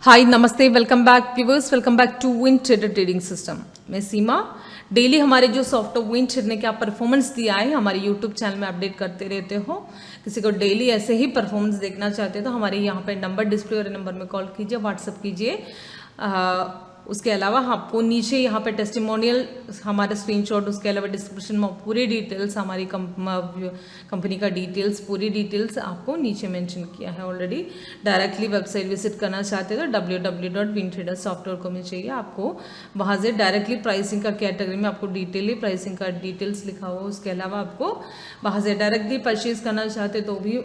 हाय नमस्ते, welcome back viewers, welcome back to Win Trader trading system. मैं Seema daily हमारे जो सॉफ्टवेयर विन ट्रेडर ने क्या परफॉर्मेंस दिया है हमारे यूट्यूब चैनल में अपडेट करते रहते हो। किसी को डेली ऐसे ही परफॉर्मेंस देखना चाहते हो तो हमारे यहाँ पे नंबर डिस्प्ले और नंबर में कॉल कीजिए, व्हाट्सअप कीजिए। उसके अलावा आपको नीचे यहाँ पे टेस्टिमोनियल हमारा स्क्रीनशॉट, उसके अलावा डिस्क्रिप्शन में पूरी डिटेल्स हमारी कंपनी का डिटेल्स, पूरी डिटेल्स आपको नीचे मेंशन किया है ऑलरेडी। डायरेक्टली वेबसाइट विजिट करना चाहते हो तो www.wintraderssoftware.com में चाहिए आपको, वहाँ से डायरेक्टली प्राइसिंग का कैटेगरी में आपको डिटेली प्राइसिंग का डिटेल्स लिखा हुआ। उसके अलावा आपको वहाँ से डायरेक्टली परचेज करना चाहते तो भी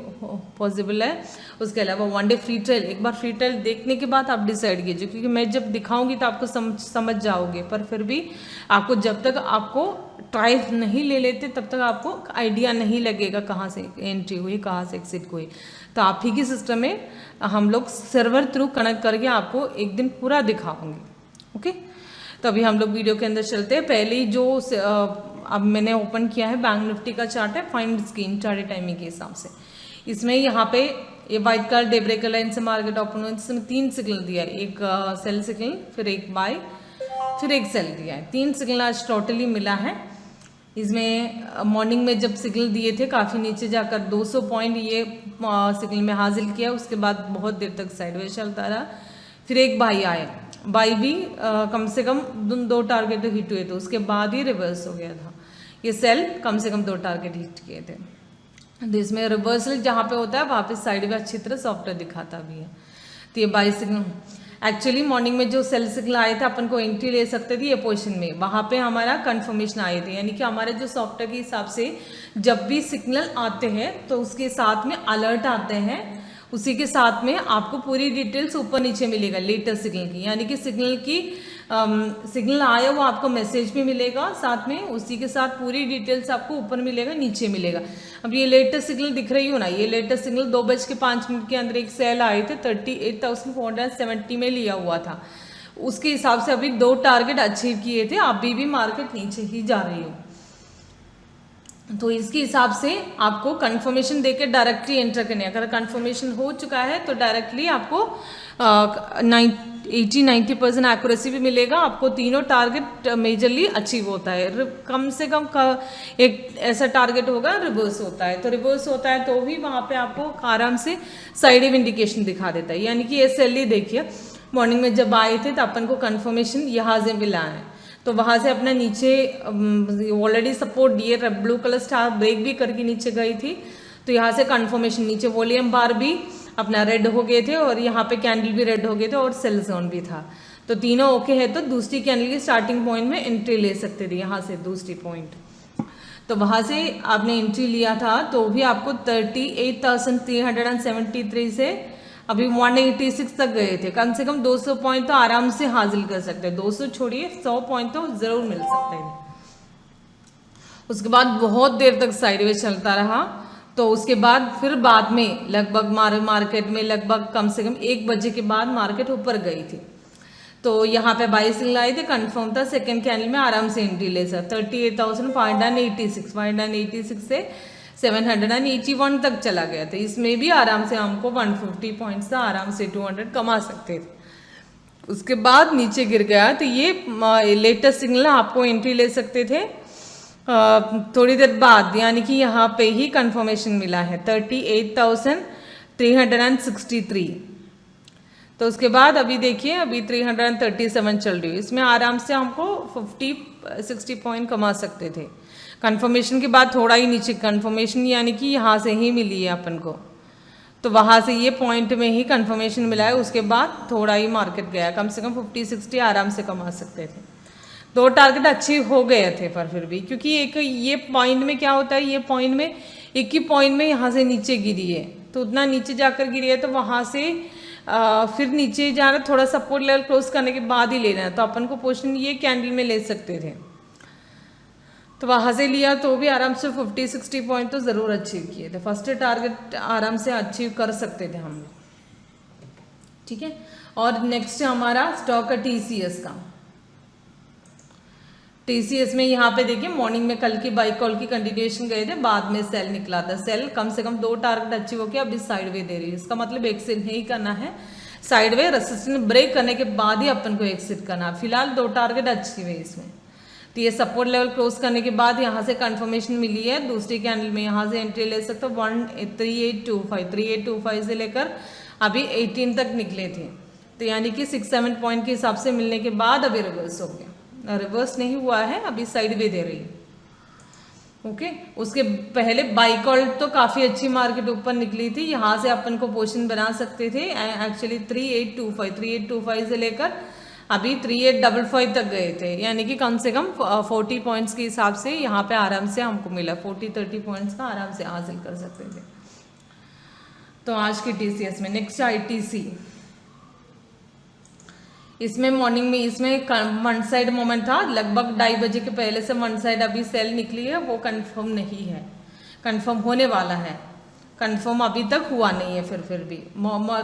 पॉसिबल है। उसके अलावा वन डे फ्री ट्रायल, एक बार फ्री ट्रायल देखने के बाद आप डिसाइड कीजिए, क्योंकि मैं जब दिखाऊंगी तो आपको समझ जाओगे, पर फिर भी आपको जब तक आपको ट्रायल नहीं ले लेते तब तक आपको आइडिया नहीं लगेगा कहाँ से एंट्री हुई, कहाँ से एग्जिट हुई। तो आप ही की सिस्टम में हम लोग सर्वर थ्रू कनेक्ट करके आपको एक दिन पूरा दिखाओगे। ओके, तो अभी हम लोग वीडियो के अंदर चलते हैं। पहले जो अब मैंने ओपन किया है बैंक निफ्टी का चार्ट है, फाइंड स्क्रीन चार्ट टाइमिंग के हिसाब से। इसमें यहाँ पे ये white colour day break line से मार्केट ओपन हुआ, इसमें 3 सिग्नल दिया है, एक सेल सिग्नल, फिर एक बाय, फिर एक सेल दिया है। 3 सिग्नल आज टोटली मिला है। इसमें मॉर्निंग में जब सिग्नल दिए थे काफ़ी नीचे जाकर 200 पॉइंट ये सिग्नल में हासिल किया, उसके बाद बहुत देर तक साइडवेज चलता रहा। फिर एक बाई आया, बाई भी कम से कम 2 टारगेट हिट हुए थे, उसके बाद ही रिवर्स हो गया था। ये सेल कम से कम 2 टारगेट हिट किए थे। तो इसमें रिवर्सल जहाँ पे होता है वहाँ पे साइड में अच्छी तरह सॉफ्टवेयर दिखाता भी है। तो ये बाई सिग्नल एक्चुअली मॉर्निंग में जो सेल सिग्नल आए थे अपन को एंट्री ले सकते थे ये पोजीशन में, वहाँ पे हमारा कंफर्मेशन आए थे, यानी कि हमारे जो सॉफ्टवेयर के हिसाब से जब भी सिग्नल आते हैं तो उसके साथ में अलर्ट आते हैं, उसी के साथ में आपको पूरी डिटेल्स ऊपर नीचे मिलेगा लेटेस्ट सिग्नल की, यानी कि सिग्नल आया वो आपको मैसेज भी मिलेगा, साथ में उसी के साथ पूरी डिटेल्स आपको ऊपर मिलेगा, नीचे मिलेगा। अब ये लेटेस्ट सिग्नल दिख रही हो ना, ये लेटेस्ट सिग्नल 2:05 के अंदर एक सेल आए थे 38,470 में लिया हुआ था, उसके हिसाब से अभी 2 टारगेट अचीव किए थे। अभी भी मार्केट नीचे ही जा रही हो, तो इसके हिसाब से आपको कंफर्मेशन देके डायरेक्टली एंटर करने, अगर कंफर्मेशन हो चुका है तो डायरेक्टली आपको 80-90% एक्यूरेसी भी मिलेगा। आपको तीनों टारगेट मेजरली अचीव होता है। कम से कम एक ऐसा टारगेट होगा रिवर्स होता है, तो रिवर्स होता है तो भी वहाँ पे आपको आराम से साइड वेव इंडिकेशन दिखा देता है। यानी कि SLE देखिए मॉर्निंग में जब आए थे तो अपन को कंफर्मेशन यहाँ से मिला है, तो वहाँ से अपना नीचे ऑलरेडी सपोर्ट दिए, ब्लू कलर स्टार ब्रेक भी करके नीचे गई थी, तो यहाँ से कंफर्मेशन नीचे वॉल्यूम बार भी अपना रेड हो गए थे और यहाँ पे कैंडल भी रेड हो गए थे और सेल जोन भी था, तो तीनों ओके है। तो दूसरी कैंडल की स्टार्टिंग पॉइंट में एंट्री ले सकते थे यहाँ से, दूसरी पॉइंट, तो वहाँ से आपने एंट्री लिया था तो भी आपको 38,373 से अभी 186 तक गए थे। कम से कम 200 पॉइंट तो आराम से हासिल कर सकते हैं, 200 छोड़िए 100 पॉइंट तो जरूर मिल सकते हैं। उसके बाद बहुत देर तक साइडवेज चलता रहा, तो उसके बाद फिर बाद में लगभग मार्केट में लगभग कम से कम 1 बजे के बाद मार्केट ऊपर गई थी, तो यहाँ पे बाई सिग्नल आए थे, कंफर्म था, सेकेंड कैंडल में आराम से एंट्री ले सकते। 38,586 से 781 तक चला गया था। इसमें भी आराम से हमको 150 पॉइंट्स था, आराम से 200 कमा सकते थे। उसके बाद नीचे गिर गया, तो ये लेटेस्ट सिग्नल आपको एंट्री ले सकते थे थोड़ी देर बाद, यानी कि यहाँ पे ही कंफर्मेशन मिला है 38,363। तो उसके बाद अभी देखिए अभी 337 चल रही है, इसमें आराम से हमको 50-60 पॉइंट कमा सकते थे। कंफर्मेशन के बाद थोड़ा ही नीचे कंफर्मेशन, यानी कि यहाँ से ही मिली है अपन को, तो वहाँ से ये पॉइंट में ही कंफर्मेशन मिला है, उसके बाद थोड़ा ही मार्केट गया, कम से कम 50-60 आराम से कमा सकते थे। 2 टारगेट अच्छे हो गए थे, पर फिर भी क्योंकि एक ये पॉइंट में क्या होता है, ये पॉइंट में एक ही पॉइंट में यहाँ से नीचे गिरी है, तो उतना नीचे जाकर गिरी है, तो वहाँ से फिर नीचे जाना, थोड़ा सपोर्ट लेवल क्रॉस करने के बाद ही लेना है, तो अपन को पोजीशन ये कैंडल में ले सकते थे, तो वहाँ से लिया तो भी आराम से 50-60 पॉइंट तो ज़रूर अचीव किए थे। फर्स्ट टारगेट आराम से अचीव कर सकते थे हम लोग, ठीक है। और नेक्स्ट हमारा स्टॉक है TCS का। टीसीएस में यहाँ पे देखिए मॉर्निंग में कल की बाई कॉल की कंटिन्यूएशन गए थे, बाद में सेल निकला था। सेल कम से कम 2 टारगेट अचीव होकर अभी साइडवे दे रही है, इसका मतलब एक्सिट नहीं करना है, साइडवे रेसिस्टेंस ब्रेक करने के बाद ही अपन को एक्सिट करना। फिलहाल 2 टारगेट अचीव है इसमें, तो ये सपोर्ट लेवल क्रॉस करने के बाद यहाँ से कंफर्मेशन मिली है। दूसरी कैंडल में यहाँ से एंट्री ले सकते हो 3825 से लेकर अभी 18 तक निकले थे, तो यानी कि 6-7 पॉइंट के हिसाब से मिलने के बाद अभी रिवर्स हो गया, रिवर्स नहीं हुआ है, अभी साइडवे दे रही है। ओके, उसके पहले बाई कॉल तो काफी अच्छी मार्केट ऊपर निकली थी, यहाँ से अपन को पोजीशन बना सकते थे। एक्चुअली 3825 से लेकर अभी 3855 तक गए थे, यानी कि कम से कम 40 पॉइंट्स के हिसाब से यहाँ पे आराम से हमको मिला, 40-30 पॉइंट्स का आराम से हासिल कर सकते थे। तो आज की टीसीएस में नेक्स्ट आईटीसी, इसमें मॉर्निंग में इसमें वन साइड मोमेंट था, लगभग 2:30 बजे के पहले से वन साइड अभी सेल निकली है, वो कंफर्म नहीं है, कंफर्म होने वाला है, कंफर्म अभी तक हुआ नहीं है। फिर भी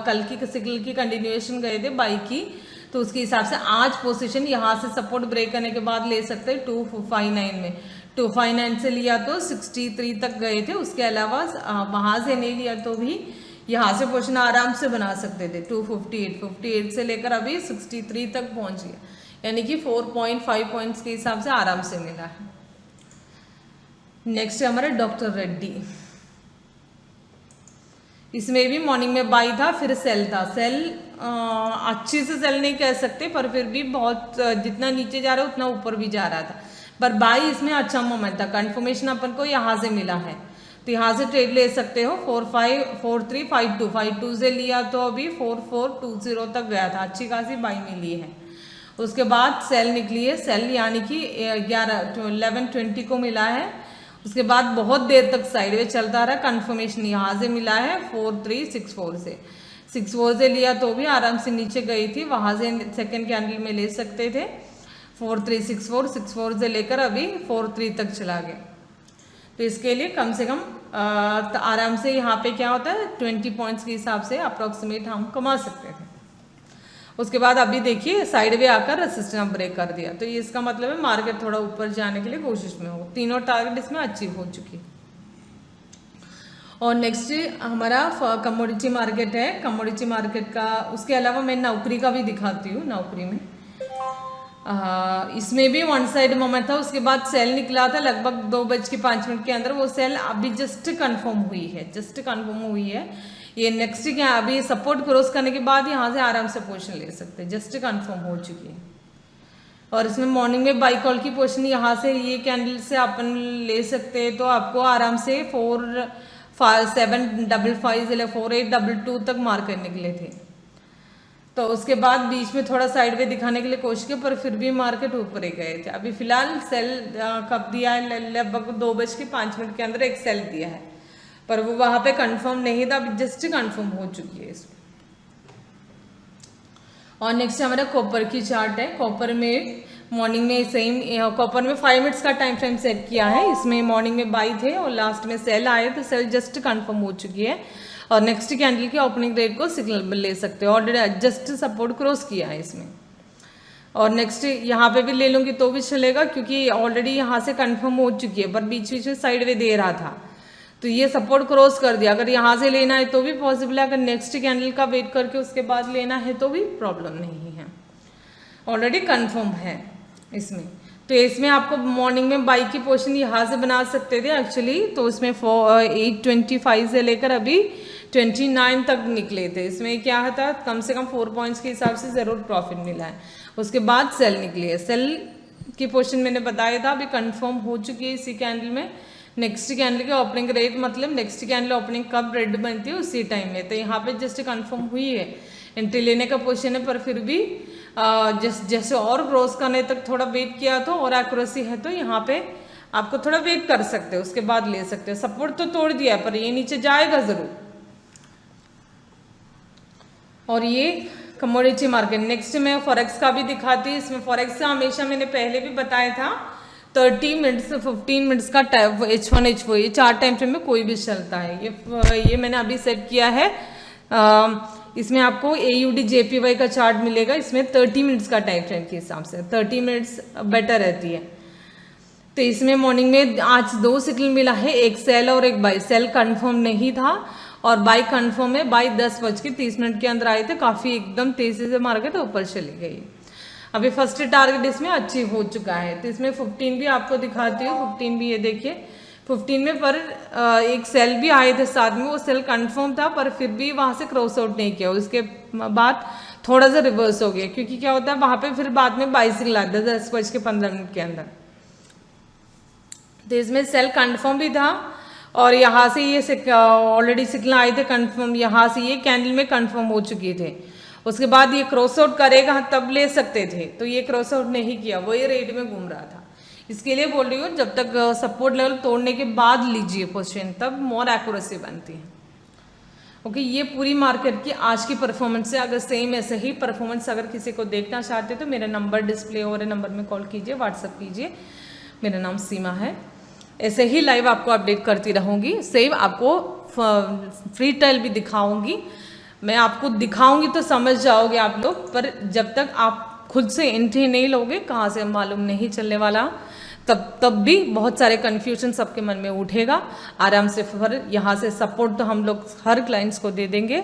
कल की सिग्नल की कंटिन्यूएशन गए थे बाई की, तो उसके हिसाब से आज पोजीशन यहाँ से सपोर्ट ब्रेक करने के बाद ले सकते हैं 259 में। 259 से लिया तो 63 तक गए थे, उसके अलावा वहाँ से नहीं लिया तो भी यहाँ से पोजीशन आराम से बना सकते थे। 258 से लेकर अभी 63 तक पहुँच गया, यानी कि 4.5 पॉइंट्स के हिसाब से आराम से मिला है। नेक्स्ट है हमारे डॉक्टर रेड्डी, इसमें भी मॉर्निंग में बाई था, फिर सेल था। सेल अच्छी से सेल नहीं कह सकते, पर फिर भी बहुत जितना नीचे जा रहा है उतना ऊपर भी जा रहा था, पर बाई इसमें अच्छा मोमेंट था। कंफर्मेशन अपन को यहाँ से मिला है, तो यहाँ से ट्रेड ले सकते हो। 4352 से लिया तो अभी 4420 तक गया था, अच्छी खासी बाई मिली है। उसके बाद सेल निकली है, सेल यानी कि 1120 को मिला है। उसके बाद बहुत देर तक साइडवे चलता रहा, कंफर्मेशन यहाँ से मिला है 4364 से। 64 से लिया तो भी आराम से नीचे गई थी, वहाँ से सेकेंड कैंडल में ले सकते थे। 4364 से लेकर अभी 43 तक चला गया, तो इसके लिए कम से कम आराम से यहाँ पे क्या होता है 20 पॉइंट्स के हिसाब से अप्रॉक्सीमेट हम कमा सकते थे। उसके बाद अभी देखिए साइडवे आकर रेसिस्टेंस ब्रेक कर दिया, तो ये इसका मतलब है मार्केट थोड़ा ऊपर जाने के लिए कोशिश में हो। तीनों टारगेट इसमें अचीव हो चुकी। और नेक्स्ट हमारा कमोडिटी मार्केट है। कमोडिटी मार्केट का उसके अलावा मैं नौकरी का भी दिखाती हूँ। नौकरी में इसमें भी वन साइड मोमेंट था, उसके बाद सेल निकला था लगभग 2:05 के अंदर। वो सेल अभी जस्ट कंफर्म हुई है, ये नेक्स्ट क्या अभी सपोर्ट क्रॉस करने के बाद यहाँ से आराम से पोजीशन ले सकते हैं, जस्ट कंफर्म हो चुकी है। और इसमें मॉर्निंग में बाई कॉल की पोजीशन यहाँ से ये कैंडल से अपन ले सकते हैं, तो आपको आराम से 4755 से 4822 तक मार्केट निकले थे। तो उसके बाद बीच में थोड़ा साइडवे दिखाने के लिए कोशिश की, पर फिर भी मार्केट ऊपर ही गए थे। अभी फिलहाल सेल कब दिया है, लगभग 2:05 के अंदर एक सेल दिया है, पर वो वहां पे कंफर्म नहीं था, अभी जस्ट कंफर्म हो चुकी है इसमें। और नेक्स्ट हमारा कॉपर की चार्ट है। कॉपर में मॉर्निंग में सेम, कॉपर में 5 मिनट्स का टाइम फ्रेम सेट किया है। इसमें मॉर्निंग में बाई थे और लास्ट में सेल आए, तो सेल जस्ट कंफर्म हो चुकी है। और नेक्स्ट कैंडल की ओपनिंग रेट को सिग्नल ले सकते हो, ऑलरेडी जस्ट सपोर्ट क्रॉस किया है इसमें। और नेक्स्ट यहाँ पे भी ले लूँगी तो भी चलेगा, क्योंकि ऑलरेडी यहाँ से कंफर्म हो चुकी है, पर बीच बीच में साइडवे दे रहा था, तो ये सपोर्ट क्रॉस कर दिया। अगर यहाँ से लेना है तो भी पॉसिबल है, अगर नेक्स्ट कैंडल का वेट करके उसके बाद लेना है तो भी प्रॉब्लम नहीं है, ऑलरेडी कंफर्म है इसमें। तो इसमें आपको मॉर्निंग में बाई की पोजीशन यहाँ से बना सकते थे एक्चुअली, तो इसमें 825 से लेकर अभी 29 तक निकले थे। इसमें क्या था, कम से कम 4 पॉइंट्स के हिसाब से ज़रूर प्रॉफिट मिला है। उसके बाद सेल निकली है, सेल की पोजीशन मैंने बताया था अभी कंफर्म हो चुकी है इसी कैंडल में। नेक्स्ट कैंडल के ओपनिंग रेट मतलब नेक्स्ट कैंडल ओपनिंग कब रेड बनती है उसी टाइम में, तो यहाँ पे जस्ट कंफर्म हुई है, एंट्री लेने का पोजीशन है। पर फिर भी जैसे और क्रॉस करने तक थोड़ा वेट किया तो और एक्यूरेसी है, तो यहाँ पे आपको थोड़ा वेट कर सकते हो, उसके बाद ले सकते हो। सपोर्ट तो तोड़ दिया पर ये नीचे जाएगा जरूर। और ये कमोडिटी मार्केट। नेक्स्ट मैं फॉरेक्स का भी दिखाती हूँ। इसमें फॉरेक्स का हमेशा मैंने पहले भी बताया था 30 मिनट्स 15 मिनट्स का H1 H4 ये 4 टाइम फ्रेम में कोई भी चलता है। ये मैंने अभी सेट किया है। इसमें आपको AUD JPY का चार्ट मिलेगा। इसमें 30 मिनट्स का टाइम फ्रेम के हिसाब से 30 मिनट्स बेटर रहती है। तो इसमें मॉर्निंग में आज 2 सिग्नल मिला है, एक सेल और एक बाई। सेल कंफर्म नहीं था और बाई कंफर्म है। बाई 10:30 के अंदर आए थे, काफ़ी एकदम तेज़ी से मार्केट ऊपर चली गई। अभी फर्स्ट टारगेट इसमें अचीव हो चुका है। तो इसमें 15 भी आपको दिखाती हूँ। 15 भी ये देखिए, 15 में पर एक सेल भी आए थे साथ में, वो सेल कंफर्म था पर फिर भी वहाँ से क्रॉस आउट नहीं किया। उसके बाद थोड़ा सा रिवर्स हो गया, क्योंकि क्या होता है वहाँ पे फिर बाद में बाई सिग्नल आता है 10:15 के अंदर। तो इसमें सेल कंफर्म भी था और यहाँ से ये ऑलरेडी सिग्नल आए थे कंफर्म, यहाँ से ये कैंडल में कंफर्म हो चुके थे। उसके बाद ये क्रॉस आउट करेगा तब ले सकते थे, तो ये क्रॉस आउट नहीं किया, वही रेट में घूम रहा था। इसके लिए बोल रही हूँ जब तक सपोर्ट लेवल तोड़ने के बाद लीजिए पोजीशन, तब मोर एक्यूरेसी बनती है। ओके, ये पूरी मार्केट की आज की परफॉर्मेंस है। अगर सेम ऐसे ही परफॉर्मेंस अगर किसी को देखना चाहते तो मेरा नंबर डिस्प्ले हो रहे नंबर में कॉल कीजिए, व्हाट्सअप कीजिए। मेरा नाम सीमा है। ऐसे ही लाइव आपको अपडेट करती रहूँगी। सेम आपको फ्री ट्रायल भी दिखाऊंगी। मैं आपको दिखाऊंगी तो समझ जाओगे आप लोग, पर जब तक आप खुद से एंट्री नहीं लोगे कहाँ से मालूम नहीं चलने वाला। तब भी बहुत सारे कन्फ्यूजन सबके मन में उठेगा। आराम से फिर यहाँ से सपोर्ट तो हम लोग हर क्लाइंट्स को दे देंगे।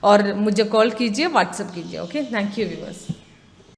और मुझे कॉल कीजिए, व्हाट्सएप कीजिए। Okay, thank you viewers.